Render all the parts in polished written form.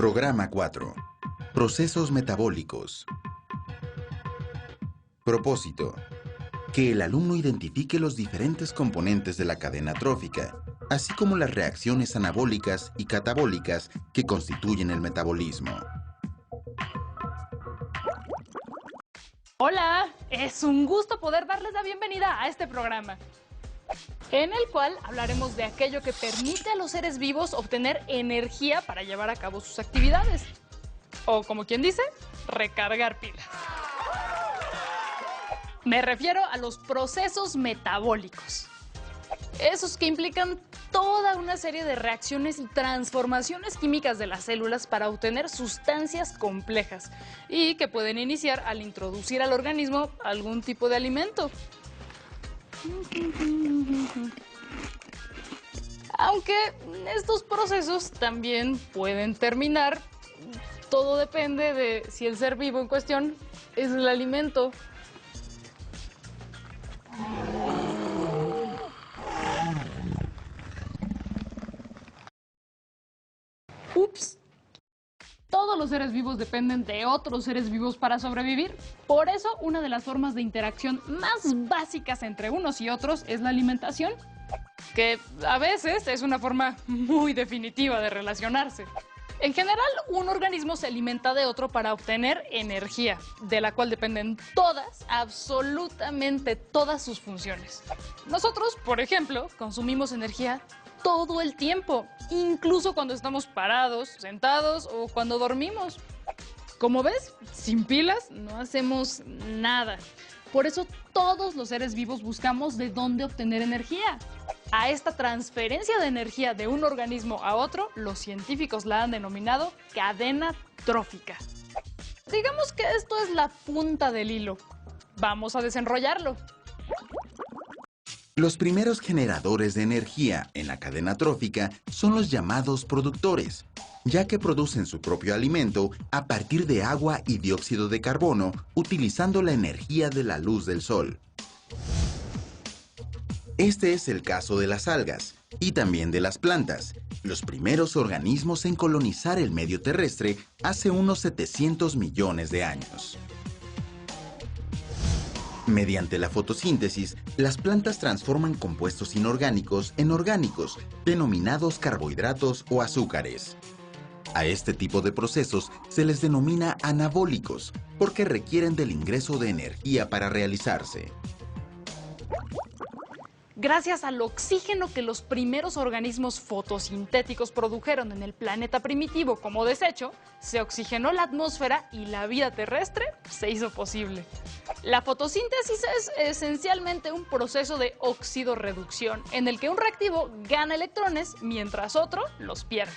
Programa 4. Procesos metabólicos. Propósito: que el alumno identifique los diferentes componentes de la cadena trófica, así como las reacciones anabólicas y catabólicas que constituyen el metabolismo. Hola, es un gusto poder darles la bienvenida a este programa, en el cual hablaremos de aquello que permite a los seres vivos obtener energía para llevar a cabo sus actividades. O como quien dice, recargar pilas. Me refiero a los procesos metabólicos. Esos que implican toda una serie de reacciones y transformaciones químicas de las células para obtener sustancias complejas y que pueden iniciar al introducir al organismo algún tipo de alimento. Aunque estos procesos también pueden terminar, todo depende de si el ser vivo en cuestión es el alimento. Ups. Todos los seres vivos dependen de otros seres vivos para sobrevivir. Por eso, una de las formas de interacción más básicas entre unos y otros es la alimentación, que a veces es una forma muy definitiva de relacionarse. En general, un organismo se alimenta de otro para obtener energía, de la cual dependen todas, absolutamente todas sus funciones. Nosotros, por ejemplo, consumimos energía todo el tiempo, incluso cuando estamos parados, sentados o cuando dormimos. Como ves, sin pilas no hacemos nada. Por eso todos los seres vivos buscamos de dónde obtener energía. A esta transferencia de energía de un organismo a otro, los científicos la han denominado cadena trófica. Digamos que esto es la punta del hilo. Vamos a desenrollarlo. Los primeros generadores de energía en la cadena trófica son los llamados productores, ya que producen su propio alimento a partir de agua y dióxido de carbono utilizando la energía de la luz del sol. Este es el caso de las algas y también de las plantas, los primeros organismos en colonizar el medio terrestre hace unos 700 millones de años. Mediante la fotosíntesis, las plantas transforman compuestos inorgánicos en orgánicos, denominados carbohidratos o azúcares. A este tipo de procesos se les denomina anabólicos, porque requieren del ingreso de energía para realizarse. Gracias al oxígeno que los primeros organismos fotosintéticos produjeron en el planeta primitivo como desecho, se oxigenó la atmósfera y la vida terrestre se hizo posible. La fotosíntesis es esencialmente un proceso de oxidorreducción en el que un reactivo gana electrones mientras otro los pierde.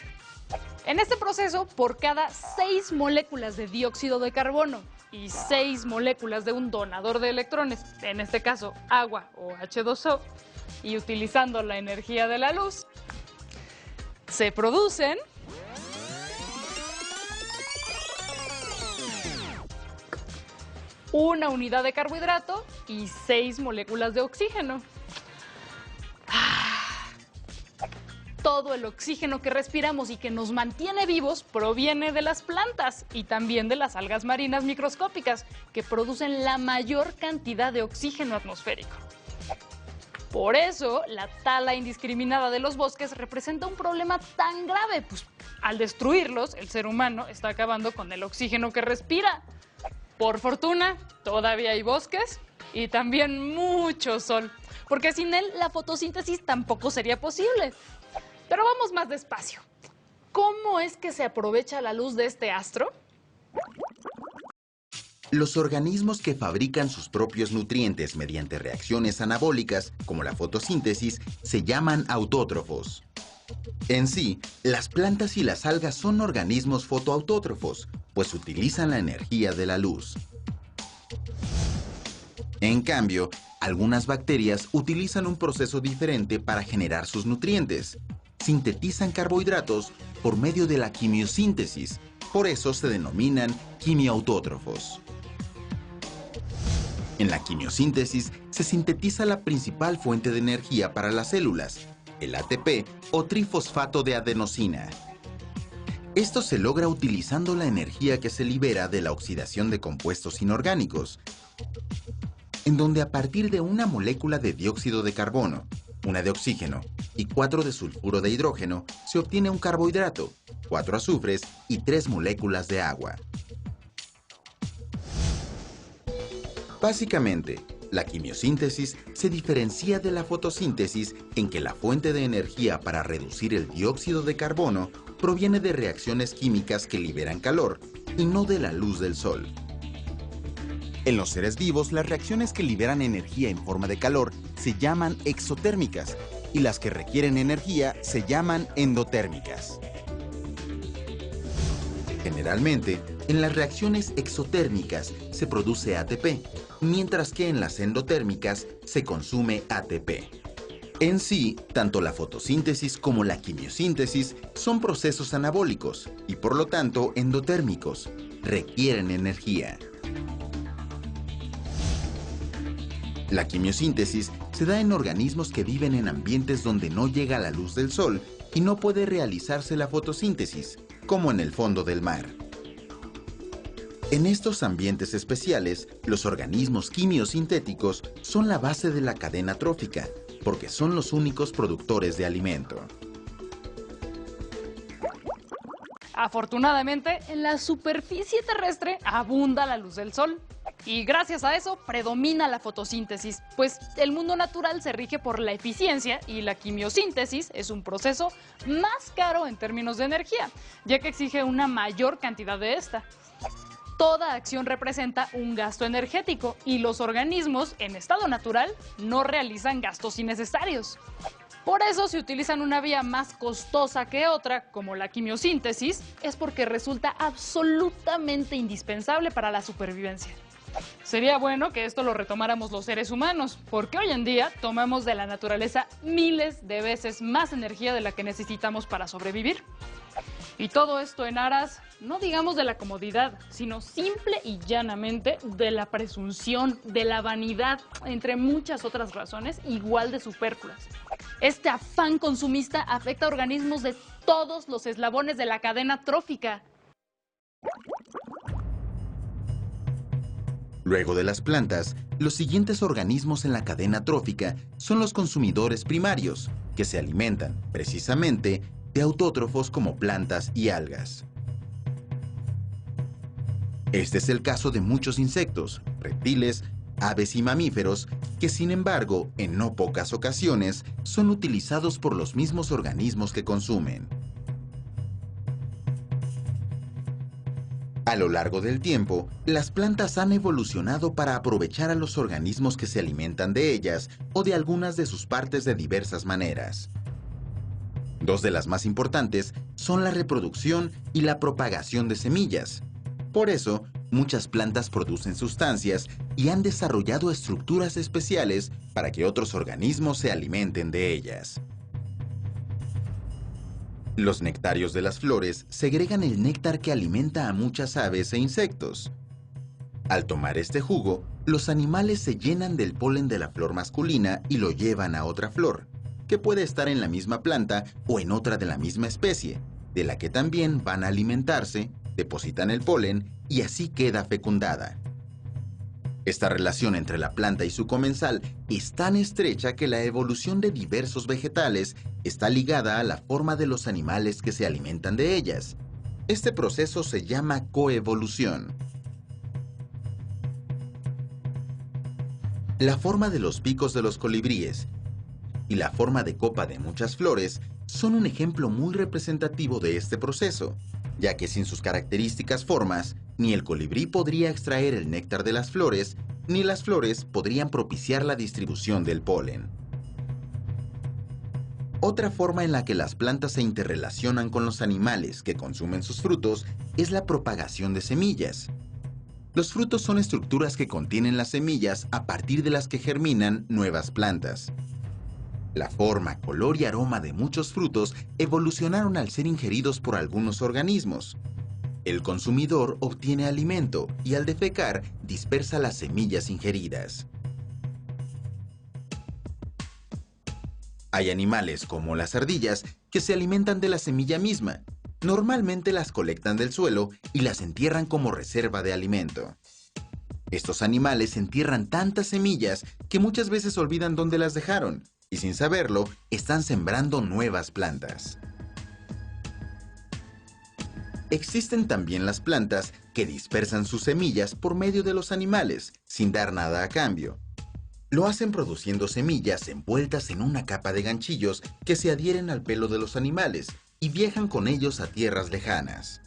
En este proceso, por cada 6 moléculas de dióxido de carbono y 6 moléculas de un donador de electrones, en este caso agua o H2O, y utilizando la energía de la luz, se producen una unidad de carbohidrato y 6 moléculas de oxígeno. Todo el oxígeno que respiramos y que nos mantiene vivos proviene de las plantas y también de las algas marinas microscópicas, que producen la mayor cantidad de oxígeno atmosférico. Por eso, la tala indiscriminada de los bosques representa un problema tan grave, pues al destruirlos, el ser humano está acabando con el oxígeno que respira. Por fortuna, todavía hay bosques y también mucho sol, porque sin él la fotosíntesis tampoco sería posible. Pero vamos más despacio. ¿Cómo es que se aprovecha la luz de este astro? Los organismos que fabrican sus propios nutrientes mediante reacciones anabólicas, como la fotosíntesis, se llaman autótrofos. En sí, las plantas y las algas son organismos fotoautótrofos, pues utilizan la energía de la luz. En cambio, algunas bacterias utilizan un proceso diferente para generar sus nutrientes. Sintetizan carbohidratos por medio de la quimiosíntesis, por eso se denominan quimiautótrofos. En la quimiosíntesis se sintetiza la principal fuente de energía para las células, el ATP o trifosfato de adenosina. Esto se logra utilizando la energía que se libera de la oxidación de compuestos inorgánicos, en donde a partir de una molécula de dióxido de carbono, una de oxígeno y 4 de sulfuro de hidrógeno, se obtiene un carbohidrato, 4 azufres y 3 moléculas de agua. Básicamente, la quimiosíntesis se diferencia de la fotosíntesis en que la fuente de energía para reducir el dióxido de carbono proviene de reacciones químicas que liberan calor y no de la luz del sol. En los seres vivos, las reacciones que liberan energía en forma de calor se llaman exotérmicas y las que requieren energía se llaman endotérmicas. Generalmente, en las reacciones exotérmicas se produce ATP, mientras que en las endotérmicas se consume ATP. En sí, tanto la fotosíntesis como la quimiosíntesis son procesos anabólicos y por lo tanto endotérmicos, requieren energía. La quimiosíntesis se da en organismos que viven en ambientes donde no llega la luz del sol y no puede realizarse la fotosíntesis, como en el fondo del mar. En estos ambientes especiales, los organismos quimiosintéticos son la base de la cadena trófica, porque son los únicos productores de alimento. Afortunadamente, en la superficie terrestre abunda la luz del sol. Y gracias a eso predomina la fotosíntesis, pues el mundo natural se rige por la eficiencia y la quimiosíntesis es un proceso más caro en términos de energía, ya que exige una mayor cantidad de esta. Toda acción representa un gasto energético y los organismos en estado natural no realizan gastos innecesarios. Por eso, si utilizan una vía más costosa que otra, como la quimiosíntesis, es porque resulta absolutamente indispensable para la supervivencia. Sería bueno que esto lo retomáramos los seres humanos, porque hoy en día tomamos de la naturaleza miles de veces más energía de la que necesitamos para sobrevivir. Y todo esto en aras, no digamos de la comodidad, sino simple y llanamente de la presunción, de la vanidad, entre muchas otras razones igual de superfluas. Este afán consumista afecta a organismos de todos los eslabones de la cadena trófica. Luego de las plantas, los siguientes organismos en la cadena trófica son los consumidores primarios, que se alimentan, precisamente, de autótrofos como plantas y algas. Este es el caso de muchos insectos, reptiles, aves y mamíferos, que sin embargo, en no pocas ocasiones, son utilizados por los mismos organismos que consumen. A lo largo del tiempo, las plantas han evolucionado para aprovechar a los organismos que se alimentan de ellas o de algunas de sus partes de diversas maneras. Dos de las más importantes son la reproducción y la propagación de semillas. Por eso, muchas plantas producen sustancias y han desarrollado estructuras especiales para que otros organismos se alimenten de ellas. Los nectarios de las flores segregan el néctar que alimenta a muchas aves e insectos. Al tomar este jugo, los animales se llenan del polen de la flor masculina y lo llevan a otra flor, que puede estar en la misma planta o en otra de la misma especie, de la que también van a alimentarse, depositan el polen y así queda fecundada. Esta relación entre la planta y su comensal es tan estrecha que la evolución de diversos vegetales está ligada a la forma de los animales que se alimentan de ellas. Este proceso se llama coevolución. La forma de los picos de los colibríes y la forma de copa de muchas flores son un ejemplo muy representativo de este proceso, ya que sin sus características formas, ni el colibrí podría extraer el néctar de las flores, ni las flores podrían propiciar la distribución del polen. Otra forma en la que las plantas se interrelacionan con los animales que consumen sus frutos es la propagación de semillas. Los frutos son estructuras que contienen las semillas a partir de las que germinan nuevas plantas. La forma, color y aroma de muchos frutos evolucionaron al ser ingeridos por algunos organismos. El consumidor obtiene alimento y al defecar dispersa las semillas ingeridas. Hay animales como las ardillas que se alimentan de la semilla misma, Normalmente las colectan del suelo y las entierran como reserva de alimento. Estos animales entierran tantas semillas que muchas veces olvidan dónde las dejaron y sin saberlo están sembrando nuevas plantas. Existen también las plantas que dispersan sus semillas por medio de los animales sin dar nada a cambio. Lo hacen produciendo semillas envueltas en una capa de ganchillos que se adhieren al pelo de los animales y viajan con ellos a tierras lejanas.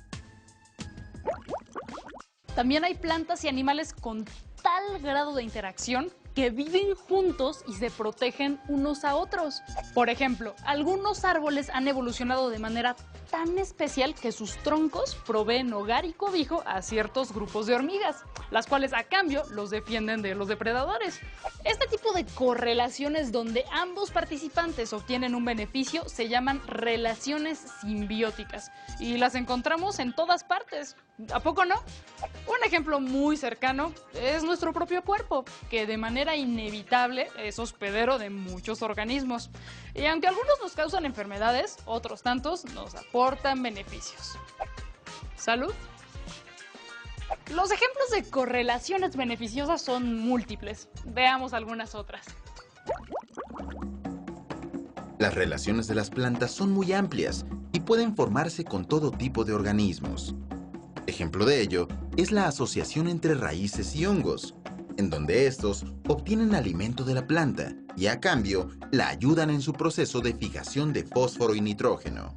También hay plantas y animales con tal grado de interacción que viven juntos y se protegen unos a otros. Por ejemplo, algunos árboles han evolucionado de manera tan especial que sus troncos proveen hogar y cobijo a ciertos grupos de hormigas, las cuales a cambio los defienden de los depredadores. Este tipo de correlaciones donde ambos participantes obtienen un beneficio se llaman relaciones simbióticas y las encontramos en todas partes. ¿A poco no? Un ejemplo muy cercano es nuestro propio cuerpo, que de manera inevitable es hospedero de muchos organismos. Y aunque algunos nos causan enfermedades, otros tantos nos aportan beneficios. ¿Salud? Los ejemplos de correlaciones beneficiosas son múltiples. Veamos algunas otras. Las relaciones de las plantas son muy amplias y pueden formarse con todo tipo de organismos. Ejemplo de ello es la asociación entre raíces y hongos, en donde estos obtienen alimento de la planta y a cambio la ayudan en su proceso de fijación de fósforo y nitrógeno.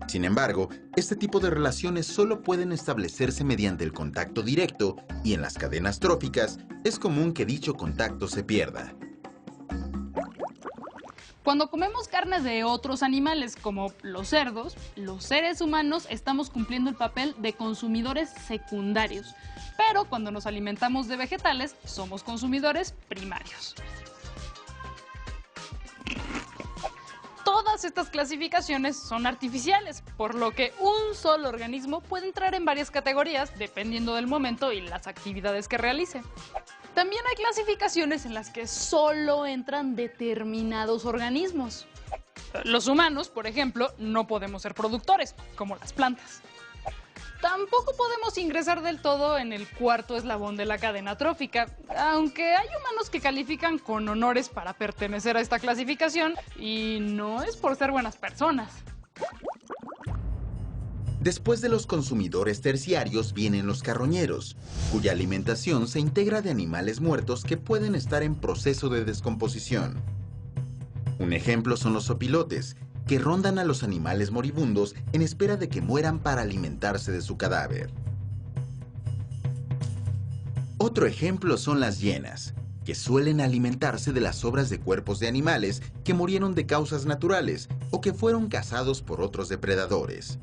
Sin embargo, este tipo de relaciones solo pueden establecerse mediante el contacto directo y en las cadenas tróficas es común que dicho contacto se pierda. Cuando comemos carnes de otros animales, como los cerdos, los seres humanos estamos cumpliendo el papel de consumidores secundarios. Pero cuando nos alimentamos de vegetales, somos consumidores primarios. Todas estas clasificaciones son artificiales, por lo que un solo organismo puede entrar en varias categorías dependiendo del momento y las actividades que realice. También hay clasificaciones en las que solo entran determinados organismos. Los humanos, por ejemplo, no podemos ser productores, como las plantas. Tampoco podemos ingresar del todo en el cuarto eslabón de la cadena trófica, aunque hay humanos que califican con honores para pertenecer a esta clasificación, y no es por ser buenas personas. Después de los consumidores terciarios vienen los carroñeros, cuya alimentación se integra de animales muertos que pueden estar en proceso de descomposición. Un ejemplo son los opilotes, que rondan a los animales moribundos en espera de que mueran para alimentarse de su cadáver. Otro ejemplo son las hienas, que suelen alimentarse de las sobras de cuerpos de animales que murieron de causas naturales o que fueron cazados por otros depredadores.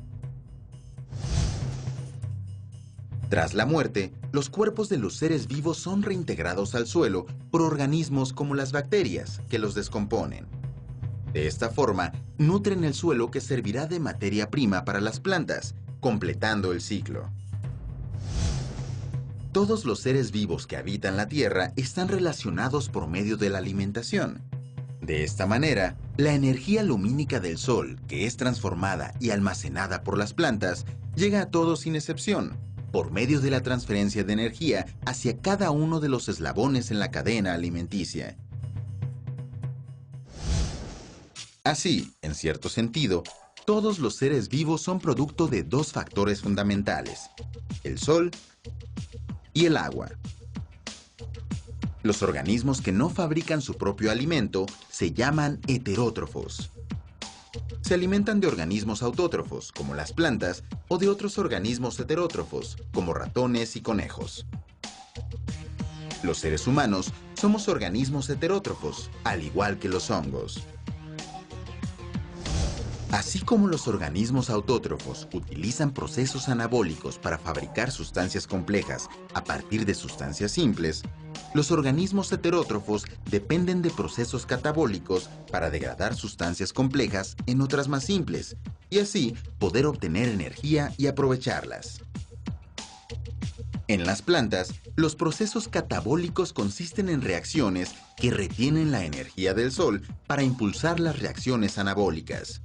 Tras la muerte, los cuerpos de los seres vivos son reintegrados al suelo por organismos como las bacterias, que los descomponen. De esta forma, nutren el suelo que servirá de materia prima para las plantas, completando el ciclo. Todos los seres vivos que habitan la Tierra están relacionados por medio de la alimentación. De esta manera, la energía lumínica del Sol, que es transformada y almacenada por las plantas, llega a todos sin excepción, por medio de la transferencia de energía hacia cada uno de los eslabones en la cadena alimenticia. Así, en cierto sentido, todos los seres vivos son producto de dos factores fundamentales: el sol y el agua. Los organismos que no fabrican su propio alimento se llaman heterótrofos. Se alimentan de organismos autótrofos, como las plantas, o de otros organismos heterótrofos, como ratones y conejos. Los seres humanos somos organismos heterótrofos, al igual que los hongos. Así como los organismos autótrofos utilizan procesos anabólicos para fabricar sustancias complejas a partir de sustancias simples, los organismos heterótrofos dependen de procesos catabólicos para degradar sustancias complejas en otras más simples y así poder obtener energía y aprovecharlas. En las plantas, los procesos catabólicos consisten en reacciones que retienen la energía del sol para impulsar las reacciones anabólicas.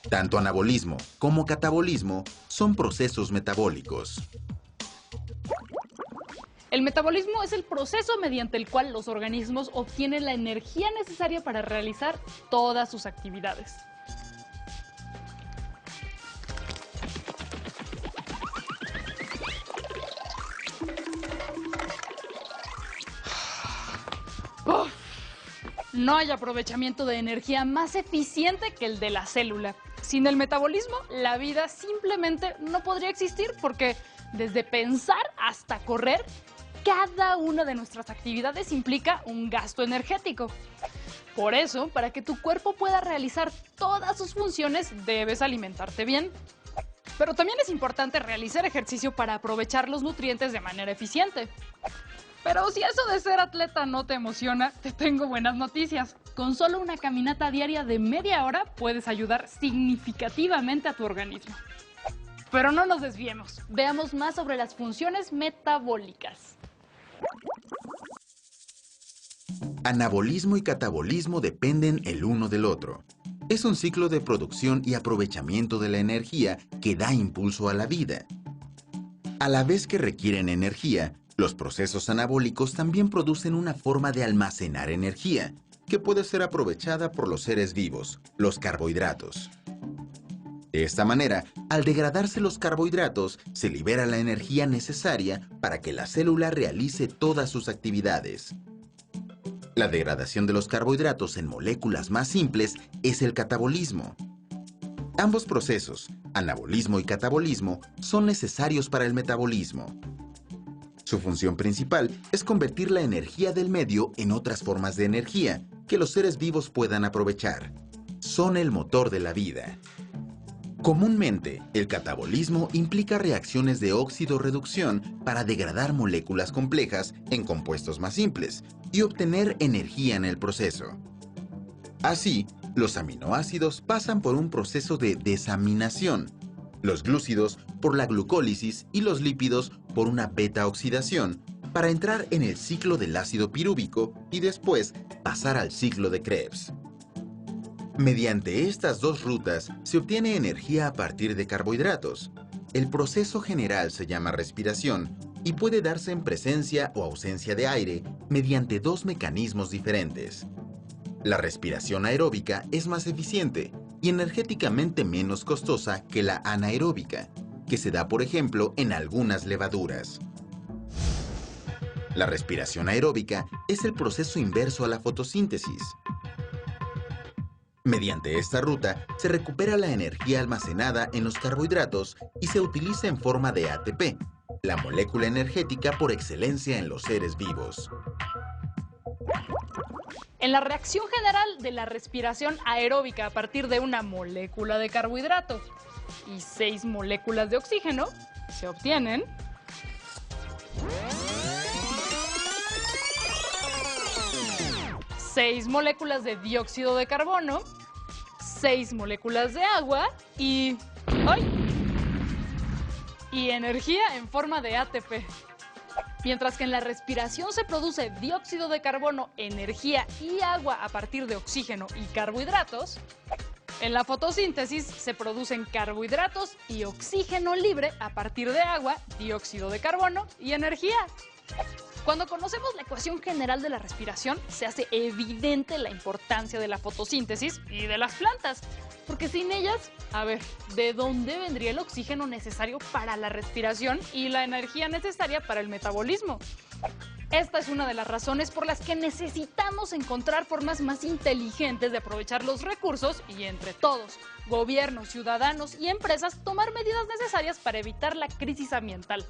Tanto anabolismo como catabolismo son procesos metabólicos. El metabolismo es el proceso mediante el cual los organismos obtienen la energía necesaria para realizar todas sus actividades. ¡Uf! No hay aprovechamiento de energía más eficiente que el de la célula. Sin el metabolismo, la vida simplemente no podría existir porque desde pensar hasta correr, cada una de nuestras actividades implica un gasto energético. Por eso, para que tu cuerpo pueda realizar todas sus funciones, debes alimentarte bien. Pero también es importante realizar ejercicio para aprovechar los nutrientes de manera eficiente. Pero si eso de ser atleta no te emociona, te tengo buenas noticias. Con solo una caminata diaria de media hora puedes ayudar significativamente a tu organismo. Pero no nos desviemos. Veamos más sobre las funciones metabólicas. Anabolismo y catabolismo dependen el uno del otro. Es un ciclo de producción y aprovechamiento de la energía que da impulso a la vida. A la vez que requieren energía, los procesos anabólicos también producen una forma de almacenar energía, que puede ser aprovechada por los seres vivos, los carbohidratos. De esta manera, al degradarse los carbohidratos, se libera la energía necesaria para que la célula realice todas sus actividades. La degradación de los carbohidratos en moléculas más simples es el catabolismo. Ambos procesos, anabolismo y catabolismo, son necesarios para el metabolismo. Su función principal es convertir la energía del medio en otras formas de energía que los seres vivos puedan aprovechar. Son el motor de la vida. Comúnmente, el catabolismo implica reacciones de óxido-reducción para degradar moléculas complejas en compuestos más simples y obtener energía en el proceso. Así, los aminoácidos pasan por un proceso de desaminación, los glúcidos por la glucólisis y los lípidos por una beta-oxidación para entrar en el ciclo del ácido pirúvico y después pasar al ciclo de Krebs. Mediante estas dos rutas se obtiene energía a partir de carbohidratos. El proceso general se llama respiración y puede darse en presencia o ausencia de aire mediante dos mecanismos diferentes. La respiración aeróbica es más eficiente y energéticamente menos costosa que la anaeróbica, que se da, por ejemplo, en algunas levaduras. La respiración aeróbica es el proceso inverso a la fotosíntesis. Mediante esta ruta se recupera la energía almacenada en los carbohidratos y se utiliza en forma de ATP, la molécula energética por excelencia en los seres vivos. En la reacción general de la respiración aeróbica a partir de una molécula de carbohidrato y 6 moléculas de oxígeno, se obtienen 6 moléculas de dióxido de carbono, 6 moléculas de agua y energía en forma de ATP. Mientras que en la respiración se produce dióxido de carbono, energía y agua a partir de oxígeno y carbohidratos, en la fotosíntesis se producen carbohidratos y oxígeno libre a partir de agua, dióxido de carbono y energía. Cuando conocemos la ecuación general de la respiración, se hace evidente la importancia de la fotosíntesis y de las plantas, porque sin ellas, ¿de dónde vendría el oxígeno necesario para la respiración y la energía necesaria para el metabolismo? Esta es una de las razones por las que necesitamos encontrar formas más inteligentes de aprovechar los recursos y entre todos, gobiernos, ciudadanos y empresas, tomar medidas necesarias para evitar la crisis ambiental.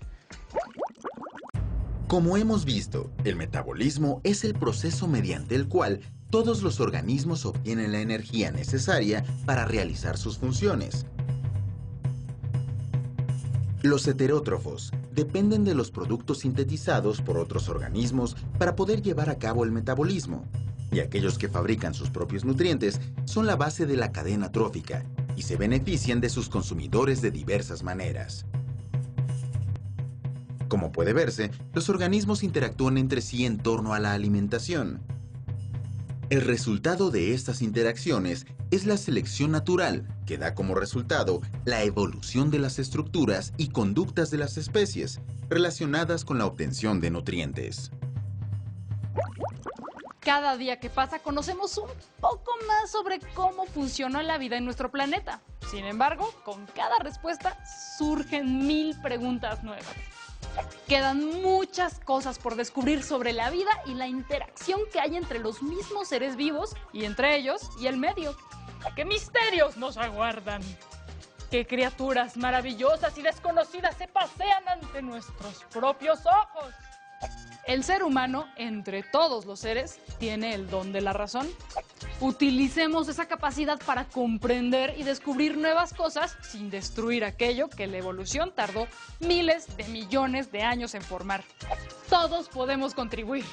Como hemos visto, el metabolismo es el proceso mediante el cual todos los organismos obtienen la energía necesaria para realizar sus funciones. Los heterótrofos dependen de los productos sintetizados por otros organismos para poder llevar a cabo el metabolismo, y aquellos que fabrican sus propios nutrientes son la base de la cadena trófica y se benefician de sus consumidores de diversas maneras. Como puede verse, los organismos interactúan entre sí en torno a la alimentación. El resultado de estas interacciones es la selección natural, que da como resultado la evolución de las estructuras y conductas de las especies relacionadas con la obtención de nutrientes. Cada día que pasa conocemos un poco más sobre cómo funciona la vida en nuestro planeta. Sin embargo, con cada respuesta surgen 1000 preguntas nuevas. Quedan muchas cosas por descubrir sobre la vida y la interacción que hay entre los mismos seres vivos y entre ellos y el medio. ¿Qué misterios nos aguardan? ¿Qué criaturas maravillosas y desconocidas se pasean ante nuestros propios ojos? El ser humano, entre todos los seres, tiene el don de la razón. Utilicemos esa capacidad para comprender y descubrir nuevas cosas sin destruir aquello que la evolución tardó miles de millones de años en formar. Todos podemos contribuir.